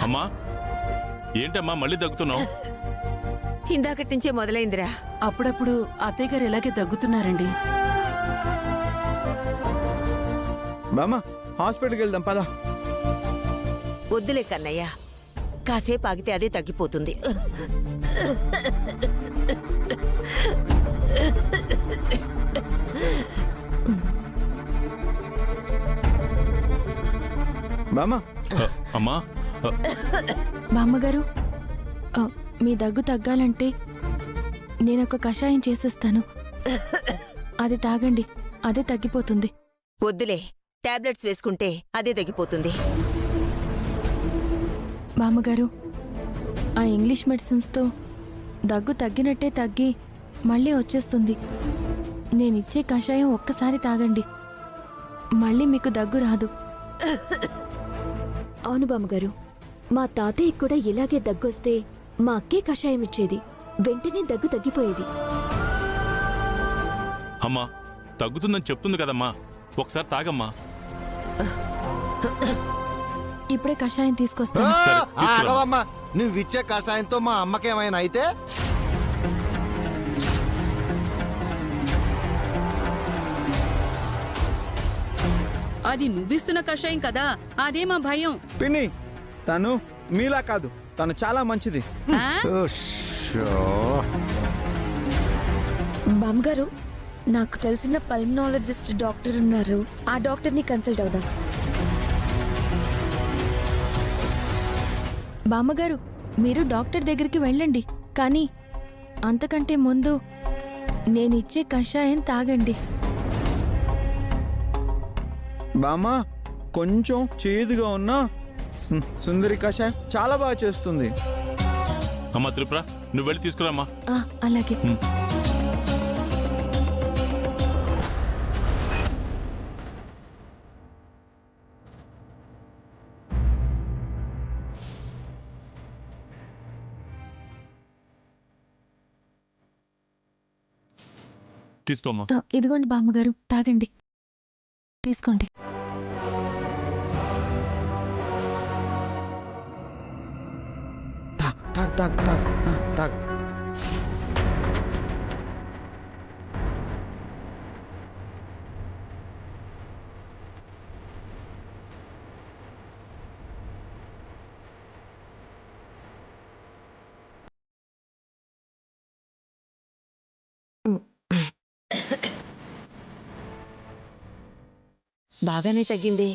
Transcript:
అమ్మా ఏంటమ్మా మళ్ళీ దగ్గుతున్నావు? ఇందాకటి నుంచే మొదలైందిరా. అప్పుడప్పుడు అత్తయ్య గారు ఇలాగే దగ్గుతున్నారండి. బామ్మ హాస్పిటల్కి వెళ్దాం పదా. వద్దులే కన్నయ్య, కాసేపు ఆగితే అదే తగ్గిపోతుంది. బామ్మ అమ్మా బామ్మగారు, మీ దగ్గు తగ్గాలంటే నేనొక కషాయం చేసేస్తాను. అది తాగండి, అదే తగ్గిపోతుంది. వద్దులే, టాబ్లెట్స్ వేసుకుంటే అదే తగ్గిపోతుంది. బామ్మగారు, ఆ ఇంగ్లీష్ మెడిసిన్స్తో దగ్గు తగ్గినట్టే తగ్గి మళ్ళీ వచ్చేస్తుంది. నేనిచ్చే కషాయం ఒక్కసారి తాగండి, మళ్ళీ మీకు దగ్గు రాదు. అవును బామ్మగారు, మా తాతయ్య కూడా ఇలాగే దగ్గొస్తే మా అక్కే కషాయం ఇచ్చేది, వెంటనే దగ్గు తగ్గిపోయేది. అమ్మా తగ్గుతుందని చెప్తుంది కదమ్మా, ఒకసారి తాగమ్మా. ఇప్పుడే కషాయం తీసుకొస్తాను. సరే, తీసుకురా. ఆగవమ్మా, నువ్విచ్చే కషాయంతో మా అమ్మకేమైనా అయితే? అది నువ్విస్తున్న కషాయం కదా, అదే మా భయం. పిన్ని తను మీలా కాదు, తను చాలా మంచిది. ఆ? బామ్మగారు, నాకు తెలిసిన పల్మనాలజిస్ట్ డాక్టర్ ఉన్నారు, ఆ డాక్టర్ని కన్సల్ట్ అవుదాం. బామ్మగారు, మీరు డాక్టర్ దగ్గరికి వెళ్ళండి, కానీ అంతకంటే ముందు నేనిచ్చే కషాయం తాగండి. బామ్మ కొంచెం చేదుగా ఉన్నా సుందరి కషాయం చాలా బాగా చేస్తుంది. అమ్మా త్రిపుర, నువ్వు వెళ్ళి తీసుకురామ్మా. అలాగే. తీసుకోమ్మా. ఇదిగోండి బామ్మగారు, తాగండి, తీసుకోండి. తాగ్ తాగ్ తాగ్ తాగ్. బాగానే తగ్గింది.